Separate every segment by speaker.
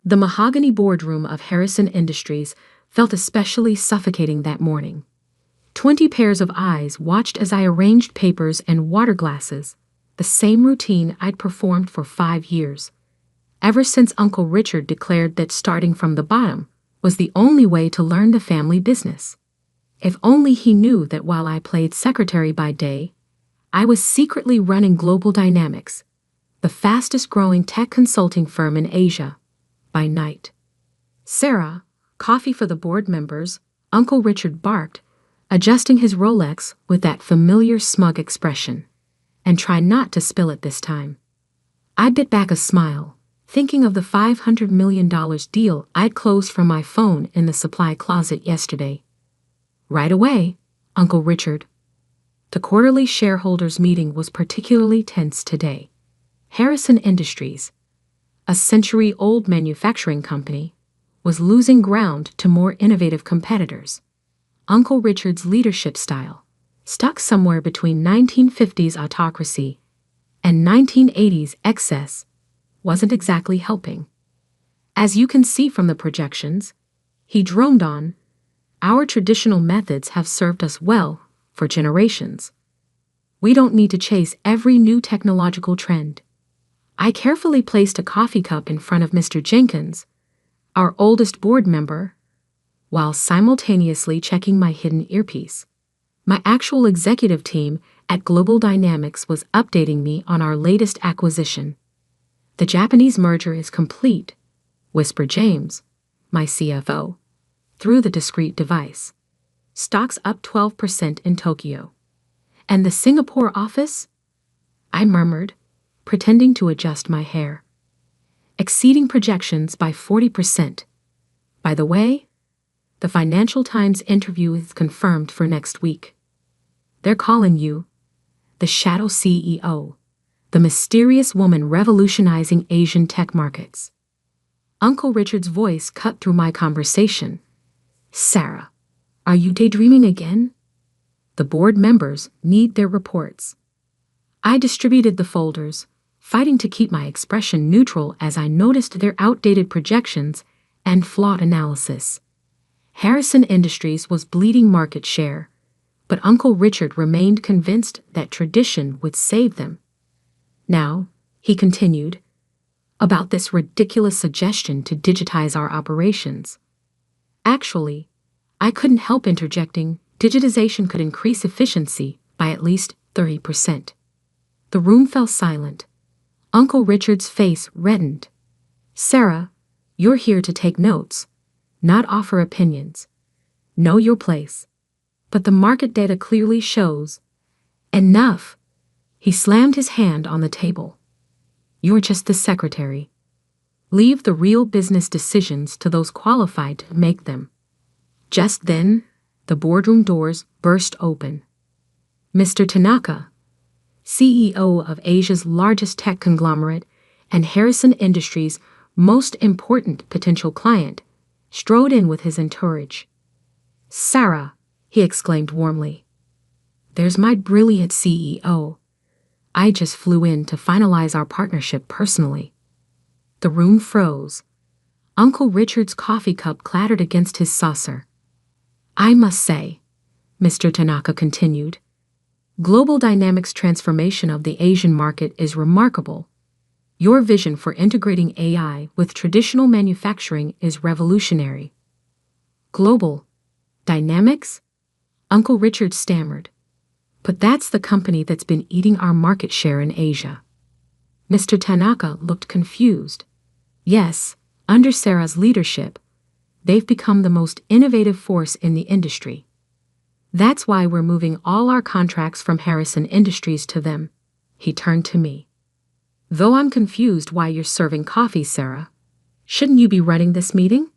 Speaker 1: The mahogany boardroom of Harrison Industries felt especially suffocating that morning. 20 pairs of eyes watched as I arranged papers and water glasses, the same routine I'd performed for 5 years. Ever since Uncle Richard declared that starting from the bottom was the only way to learn the family business. If only he knew that while I played secretary by day, I was secretly running Global Dynamics, the fastest-growing tech consulting firm in Asia, by night. "Sarah, coffee for the board members," Uncle Richard barked, adjusting his Rolex with that familiar smug expression. "And try not to spill it this time." I bit back a smile, thinking of the $500 million deal I'd closed from my phone in the supply closet yesterday. "Right away, Uncle Richard." The quarterly shareholders' meeting was particularly tense today. Harrison Industries, a century-old manufacturing company, was losing ground to more innovative competitors. Uncle Richard's leadership style, stuck somewhere between 1950s autocracy and 1980s excess, wasn't exactly helping. As you can see from the projections, he droned on, "Our traditional methods have served us well for generations. We don't need to chase every new technological trend." I carefully placed a coffee cup in front of Mr. Jenkins, our oldest board member, while simultaneously checking my hidden earpiece. My actual executive team at Global Dynamics was updating me on our latest acquisition. "The Japanese merger is complete," whispered James, my CFO, through the discreet device. "Stocks up 12% in Tokyo." "And the Singapore office?" I murmured, pretending to adjust my hair. "Exceeding projections by 40%. By the way, the Financial Times interview is confirmed for next week. They're calling you the Shadow CEO, the mysterious woman revolutionizing Asian tech markets." Uncle Richard's voice cut through my conversation. "Sarah, are you daydreaming again? The board members need their reports." I distributed the folders, fighting to keep my expression neutral as I noticed their outdated projections and flawed analysis. Harrison Industries was bleeding market share, but Uncle Richard remained convinced that tradition would save them. "Now," he continued, "about this ridiculous suggestion to digitize our operations." Actually, I couldn't help interjecting, digitization could increase efficiency by at least 30%. The room fell silent. Uncle Richard's face reddened. "Sarah, you're here to take notes, not offer opinions. Know your place. But the market data clearly shows—" "Enough!" He slammed his hand on the table. "You're just the secretary. Leave the real business decisions to those qualified to make them." Just then, the boardroom doors burst open. Mr. Tanaka, CEO of Asia's largest tech conglomerate and Harrison Industries' most important potential client, strode in with his entourage. "Sarah," he exclaimed warmly, "there's my brilliant CEO. I just flew in to finalize our partnership personally." The room froze. Uncle Richard's coffee cup clattered against his saucer. "I must say," Mr. Tanaka continued, "Global Dynamics' transformation of the Asian market is remarkable. Your vision for integrating AI with traditional manufacturing is revolutionary." "Global Dynamics?" Uncle Richard stammered. "But that's the company that's been eating our market share in Asia." Mr. Tanaka looked confused. "Yes, under Sarah's leadership, they've become the most innovative force in the industry. That's why we're moving all our contracts from Harrison Industries to them." He turned to me. "Though I'm confused why you're serving coffee, Sarah. Shouldn't you be running this meeting?"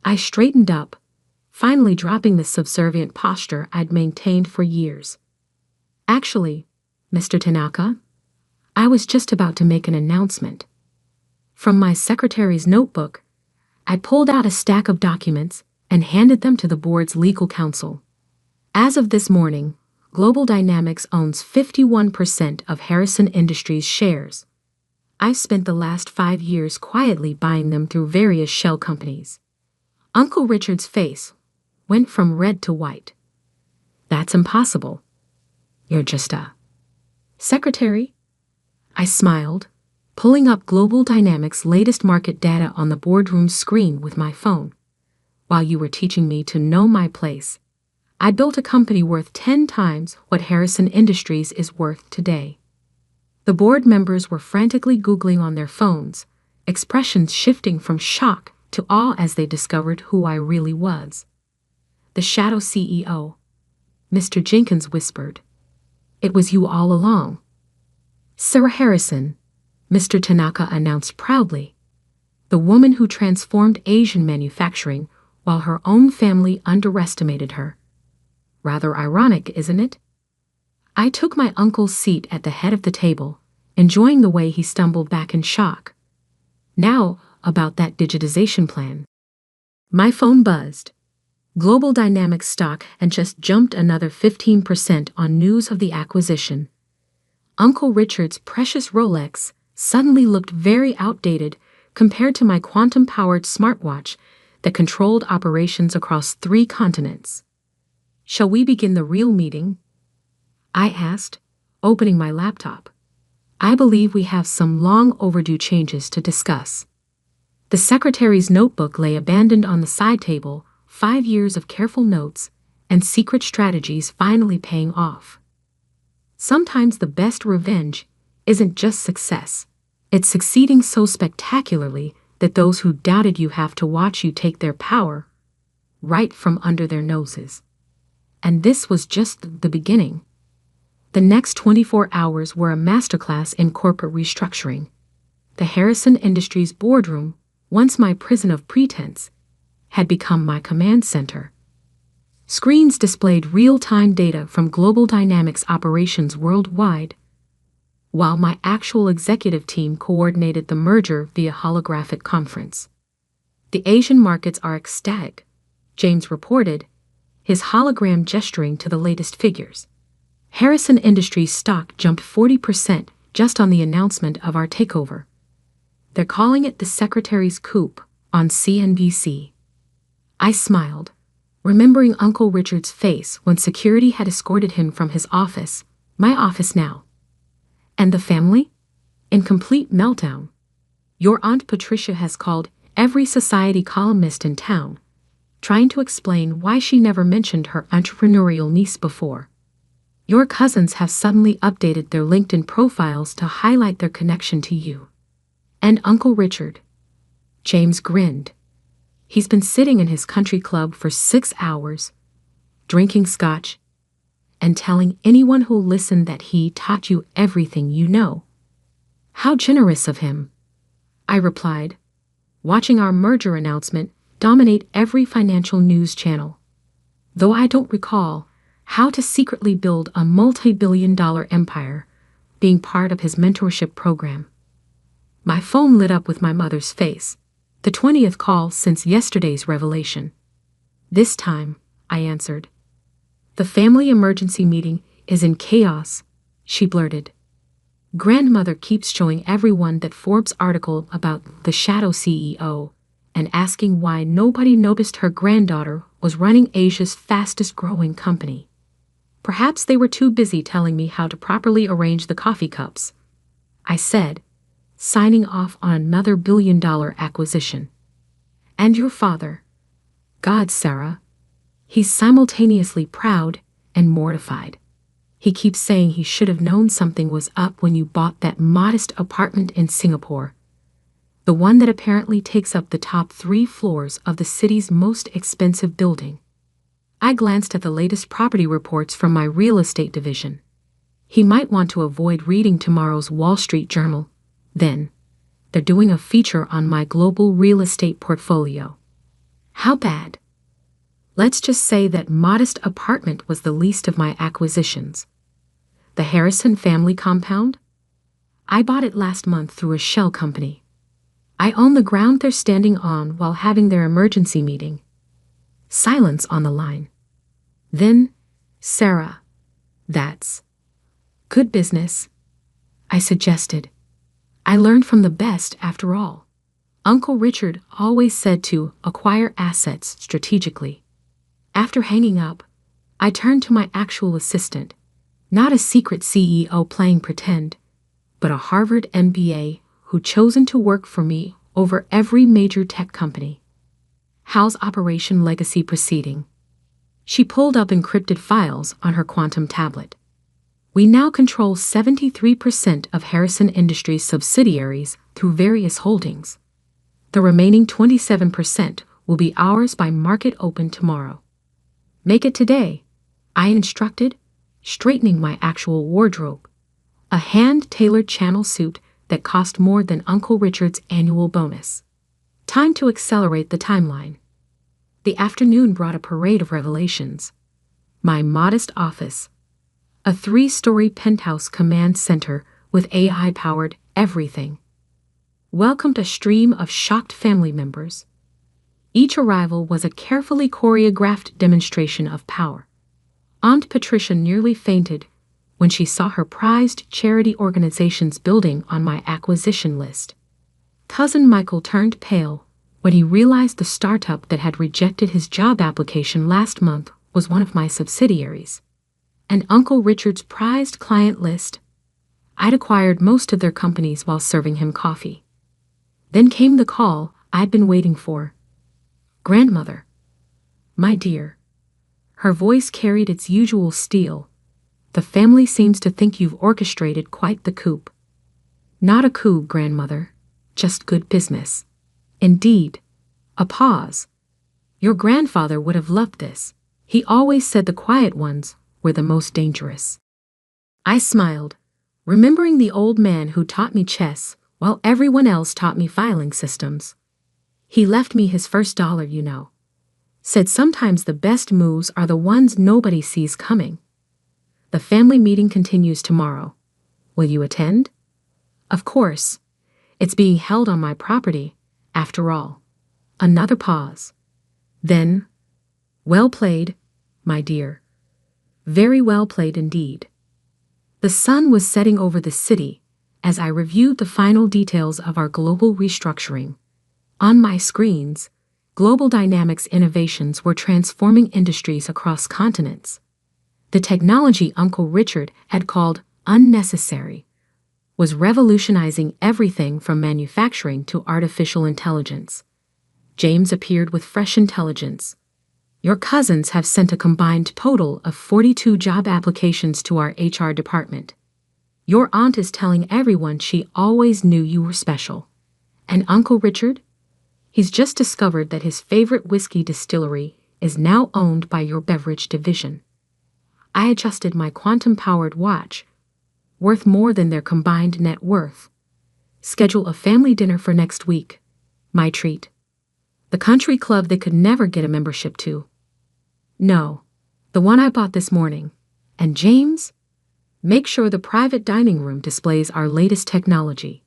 Speaker 1: I straightened up, finally dropping the subservient posture I'd maintained for years. "Actually, Mr. Tanaka, I was just about to make an announcement." From my secretary's notebook, I pulled out a stack of documents and handed them to the board's legal counsel. "As of this morning, Global Dynamics owns 51% of Harrison Industries shares. I've spent the last 5 years quietly buying them through various shell companies. Uncle Richard's face went from red to white. That's impossible. You're just a secretary? I smiled, pulling up Global Dynamics' latest market data on the boardroom screen with my phone. While you were teaching me to know my place, I built a company worth 10 times what Harrison Industries is worth today. The board members were frantically Googling on their phones, expressions shifting from shock to awe as they discovered who I really was. The shadow CEO, Mr. Jenkins whispered. It was you all along. Sarah Harrison, Mr. Tanaka announced proudly. The woman who transformed Asian manufacturing while her own family underestimated her. Rather ironic, isn't it? I took my uncle's seat at the head of the table, enjoying the way he stumbled back in shock. Now, about that digitization plan. My phone buzzed. Global Dynamics stock had just jumped another 15% on news of the acquisition. Uncle Richard's precious Rolex suddenly looked very outdated compared to my quantum-powered smartwatch that controlled operations across 3 continents. Shall we begin the real meeting? I asked, opening my laptop. I believe we have some long overdue changes to discuss. The secretary's notebook lay abandoned on the side table, 5 years of careful notes and secret strategies finally paying off. Sometimes the best revenge isn't just success. It's succeeding so spectacularly that those who doubted you have to watch you take their power right from under their noses. And this was just the beginning. The next 24 hours were a masterclass in corporate restructuring. The Harrison Industries boardroom, once my prison of pretense, had become my command center. Screens displayed real-time data from Global Dynamics operations worldwide, while my actual executive team coordinated the merger via holographic conference. The Asian markets are ecstatic, James reported, his hologram gesturing to the latest figures. Harrison Industries stock jumped 40% just on the announcement of our takeover. They're calling it the Secretary's coup on CNBC. I smiled, remembering Uncle Richard's face when security had escorted him from his office, my office now. And the family? In complete meltdown. Your Aunt Patricia has called every society columnist in town, trying to explain why she never mentioned her entrepreneurial niece before. Your cousins have suddenly updated their LinkedIn profiles to highlight their connection to you. And Uncle Richard. James grinned. He's been sitting in his country club for 6 hours, drinking scotch, and telling anyone who'll listen that he taught you everything you know. How generous of him, I replied, watching our merger announcement dominate every financial news channel. Though I don't recall how to secretly build a multi-billion-dollar empire being part of his mentorship program. My phone lit up with my mother's face, the 20th call since yesterday's revelation. This time, I answered. The family emergency meeting is in chaos, she blurted. Grandmother keeps showing everyone that Forbes article about the shadow CEO and asking why nobody noticed her granddaughter was running Asia's fastest-growing company. Perhaps they were too busy telling me how to properly arrange the coffee cups, I said, signing off on another billion-dollar acquisition. And your father? God, Sarah. He's simultaneously proud and mortified. He keeps saying he should have known something was up when you bought that modest apartment in Singapore, the one that apparently takes up the top 3 floors of the city's most expensive building. I glanced at the latest property reports from my real estate division. He might want to avoid reading tomorrow's Wall Street Journal. Then, they're doing a feature on my global real estate portfolio. How bad? Let's just say that modest apartment was the least of my acquisitions. The Harrison family compound? I bought it last month through a shell company. I own the ground they're standing on while having their emergency meeting. Silence on the line. Then, Sarah, that's good business, I suggested. I learned from the best after all. Uncle Richard always said to acquire assets strategically. After hanging up, I turned to my actual assistant, not a secret CEO playing pretend, but a Harvard MBA who'd chosen to work for me over every major tech company. How's Operation Legacy proceeding? She pulled up encrypted files on her quantum tablet. We now control 73% of Harrison Industries subsidiaries through various holdings. The remaining 27% will be ours by market open tomorrow. Make it today, I instructed, straightening my actual wardrobe. A hand-tailored channel suit that cost more than Uncle Richard's annual bonus. Time to accelerate the timeline. The afternoon brought a parade of revelations. My modest office. A 3-story penthouse command center with AI-powered everything. Welcomed a stream of shocked family members. Each arrival was a carefully choreographed demonstration of power. Aunt Patricia nearly fainted when she saw her prized charity organization's building on my acquisition list. Cousin Michael turned pale when he realized the startup that had rejected his job application last month was one of my subsidiaries. And Uncle Richard's prized client list. I'd acquired most of their companies while serving him coffee. Then came the call I'd been waiting for. Grandmother. My dear. Her voice carried its usual steel. The family seems to think you've orchestrated quite the coup. Not a coup, grandmother. Just good business. Indeed. A pause. Your grandfather would have loved this. He always said the quiet ones were the most dangerous. I smiled, remembering the old man who taught me chess while everyone else taught me filing systems. He left me his first dollar, you know. Said sometimes the best moves are the ones nobody sees coming. The family meeting continues tomorrow. Will you attend? Of course. It's being held on my property, after all. Another pause. Then, well played, my dear. Very well played indeed. The sun was setting over the city as I reviewed the final details of our global restructuring. On my screens, global dynamics innovations were transforming industries across continents. The technology Uncle Richard had called unnecessary was revolutionizing everything from manufacturing to artificial intelligence. James appeared with fresh intelligence. Your cousins have sent a combined total of 42 job applications to our HR department. Your aunt is telling everyone she always knew you were special. And Uncle Richard? He's just discovered that his favorite whiskey distillery is now owned by your beverage division. I adjusted my quantum-powered watch, worth more than their combined net worth. Schedule a family dinner for next week. My treat. The country club they could never get a membership to. No, the one I bought this morning. And James? Make sure the private dining room displays our latest technology.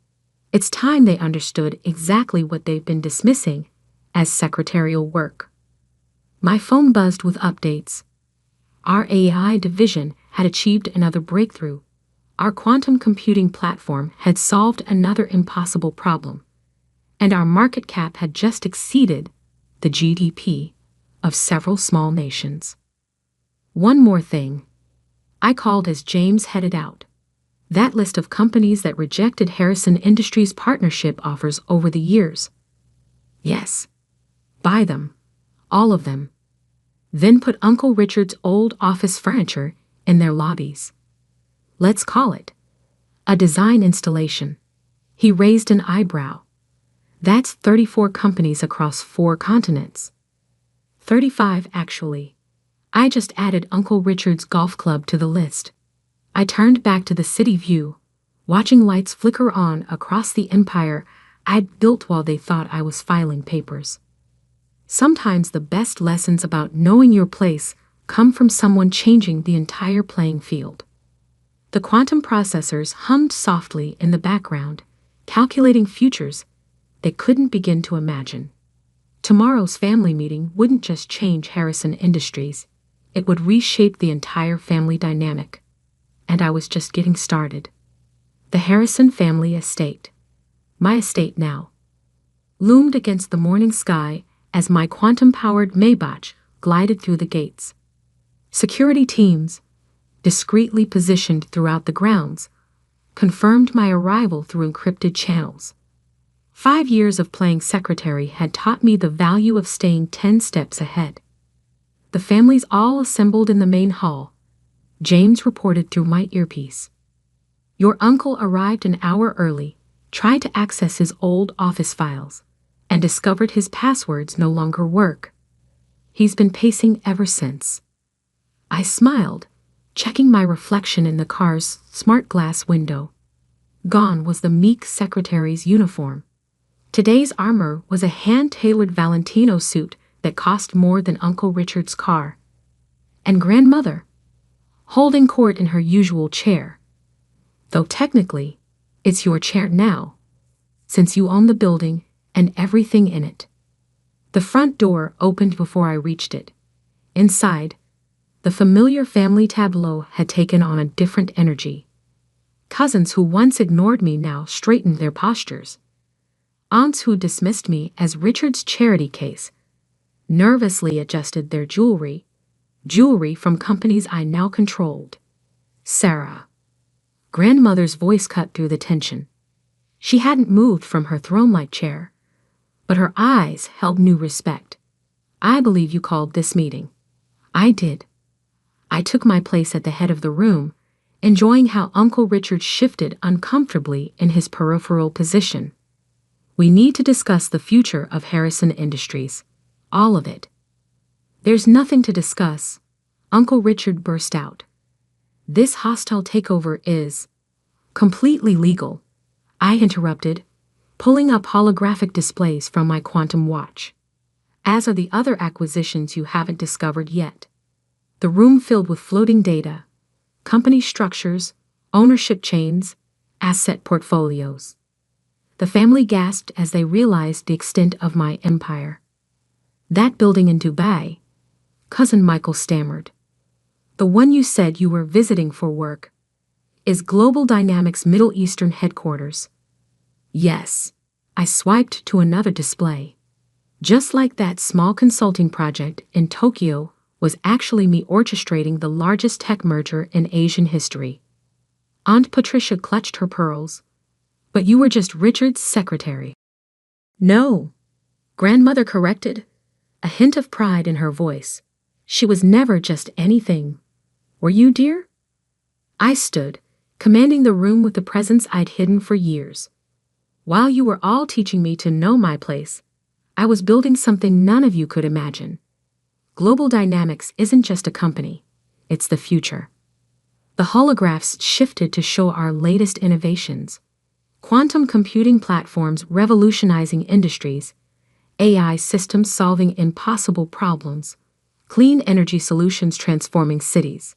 Speaker 1: It's time they understood exactly what they've been dismissing as secretarial work. My phone buzzed with updates. Our AI division had achieved another breakthrough. Our quantum computing platform had solved another impossible problem. And our market cap had just exceeded the GDP of several small nations. One more thing. I called as James headed out. That list of companies that rejected Harrison Industries partnership offers over the years. Yes. Buy them. All of them. Then put Uncle Richard's old office furniture in their lobbies. Let's call it a design installation. He raised an eyebrow. That's 34 companies across 4 continents. 35, actually. I just added Uncle Richard's golf club to the list. I turned back to the city view, watching lights flicker on across the empire I'd built while they thought I was filing papers. Sometimes the best lessons about knowing your place come from someone changing the entire playing field. The quantum processors hummed softly in the background, calculating futures they couldn't begin to imagine. Tomorrow's family meeting wouldn't just change Harrison Industries, it would reshape the entire family dynamic. And I was just getting started. The Harrison family estate. My estate now loomed against the morning sky as my quantum-powered Maybach glided through the gates. Security teams, discreetly positioned throughout the grounds, confirmed my arrival through encrypted channels. 5 years of playing secretary had taught me the value of staying 10 steps ahead. The families all assembled in the main hall. James reported through my earpiece. Your uncle arrived an hour early, tried to access his old office files, and discovered his passwords no longer work. He's been pacing ever since. I smiled, checking my reflection in the car's smart glass window. Gone was the meek secretary's uniform. Today's armor was a hand-tailored Valentino suit that cost more than Uncle Richard's car. And grandmother, holding court in her usual chair. Though technically, it's your chair now, since you own the building and everything in it. The front door opened before I reached it. Inside, the familiar family tableau had taken on a different energy. Cousins who once ignored me now straightened their postures. Aunts who dismissed me as Richard's charity case nervously adjusted their jewelry from companies I now controlled. Sarah. Grandmother's voice cut through the tension. She hadn't moved from her throne-like chair, but her eyes held new respect. I believe you called this meeting. I did. I took my place at the head of the room, enjoying how Uncle Richard shifted uncomfortably in his peripheral position. We need to discuss the future of Harrison Industries. All of it. There's nothing to discuss, Uncle Richard burst out. This hostile takeover is completely legal, I interrupted, pulling up holographic displays from my quantum watch. As are the other acquisitions you haven't discovered yet. The room filled with floating data, company structures, ownership chains, asset portfolios. The family gasped as they realized the extent of my empire. That building in Dubai, Cousin Michael stammered. The one you said you were visiting for work, is Global Dynamics Middle Eastern headquarters. Yes, I swiped to another display. Just like that small consulting project in Tokyo was actually me orchestrating the largest tech merger in Asian history. Aunt Patricia clutched her pearls. But you were just Richard's secretary. No, grandmother corrected, a hint of pride in her voice. She was never just anything. Were you, dear? I stood, commanding the room with the presence I'd hidden for years. While you were all teaching me to know my place, I was building something none of you could imagine. Global Dynamics isn't just a company, it's the future. The holographs shifted to show our latest innovations. Quantum computing platforms revolutionizing industries, AI systems solving impossible problems, clean energy solutions transforming cities.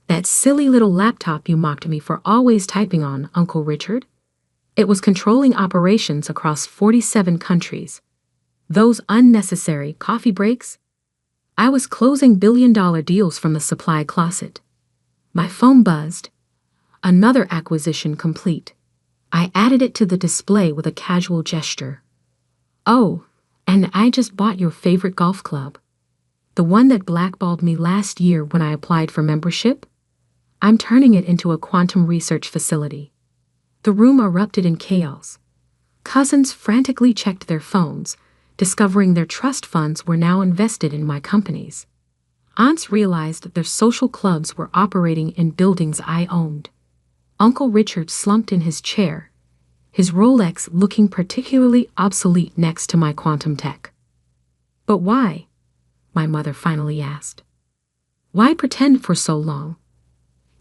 Speaker 1: That silly little laptop you mocked me for always typing on, Uncle Richard? It was controlling operations across 47 countries. Those unnecessary coffee breaks? I was closing billion-dollar deals from the supply closet. My phone buzzed. Another acquisition complete. I added it to the display with a casual gesture. Oh, and I just bought your favorite golf club. The one that blackballed me last year when I applied for membership? I'm turning it into a quantum research facility. The room erupted in chaos. Cousins frantically checked their phones, discovering their trust funds were now invested in my companies. Aunts realized that their social clubs were operating in buildings I owned. Uncle Richard slumped in his chair, his Rolex looking particularly obsolete next to my quantum tech. But why? My mother finally asked. Why pretend for so long?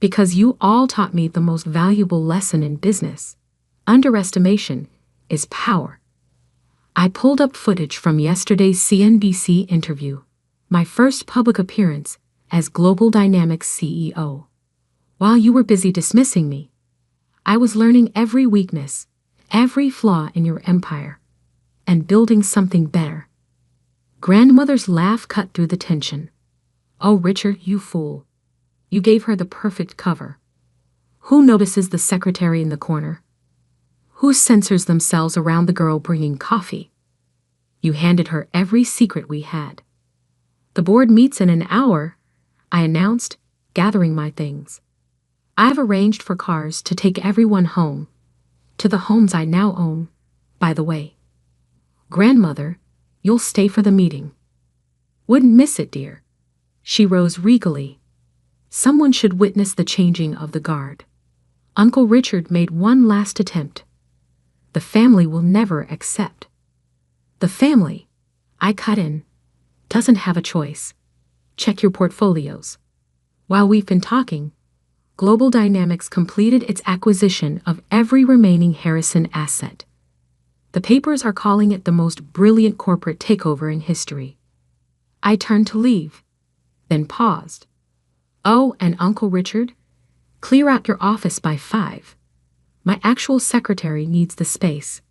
Speaker 1: Because you all taught me the most valuable lesson in business. Underestimation is power. I pulled up footage from yesterday's CNBC interview, my first public appearance as Global Dynamics CEO. While you were busy dismissing me, I was learning every weakness, every flaw in your empire, and building something better. Grandmother's laugh cut through the tension. Oh, Richard, you fool. You gave her the perfect cover. Who notices the secretary in the corner? Who censors themselves around the girl bringing coffee? You handed her every secret we had. The board meets in an hour, I announced, gathering my things. I've arranged for cars to take everyone home. To the homes I now own, by the way. Grandmother, you'll stay for the meeting. Wouldn't miss it, dear. She rose regally. Someone should witness the changing of the guard. Uncle Richard made one last attempt. The family will never accept. The family, I cut in, doesn't have a choice. Check your portfolios. While we've been talking, Global Dynamics completed its acquisition of every remaining Harrison asset. The papers are calling it the most brilliant corporate takeover in history. I turned to leave, then paused. Oh, and Uncle Richard, clear out your office by 5. My actual secretary needs the space.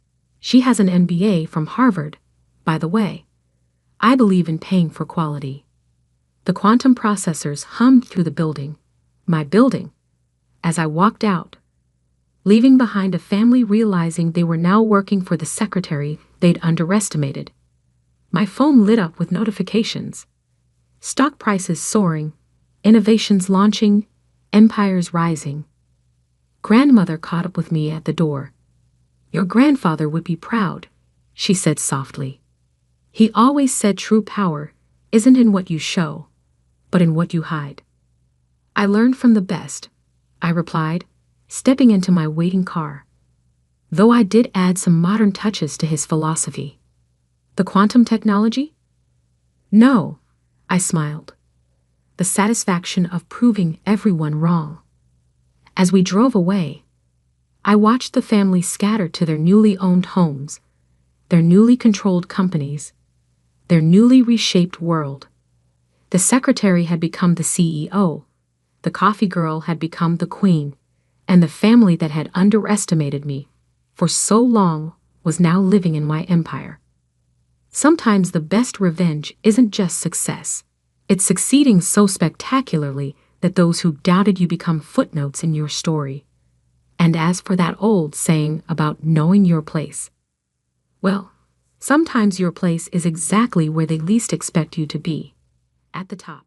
Speaker 1: She has an MBA from Harvard, by the way. I believe in paying for quality. The quantum processors hummed through the building, my building, as I walked out, leaving behind a family realizing they were now working for the secretary they'd underestimated. My phone lit up with notifications. Stock prices soaring, innovations launching, empires rising. Grandmother caught up with me at the door. Your grandfather would be proud, she said softly. He always said true power isn't in what you show, but in what you hide. I learned from the best, I replied, stepping into my waiting car. Though I did add some modern touches to his philosophy. The quantum technology? No, I smiled. The satisfaction of proving everyone wrong. As we drove away, I watched the family scatter to their newly owned homes, their newly controlled companies, their newly reshaped world. The secretary had become the CEO, the coffee girl had become the queen, and the family that had underestimated me for so long was now living in my empire. Sometimes the best revenge isn't just success. It's succeeding so spectacularly that those who doubted you become footnotes in your story. And as for that old saying about knowing your place, well, sometimes your place is exactly where they least expect you to be, at the top.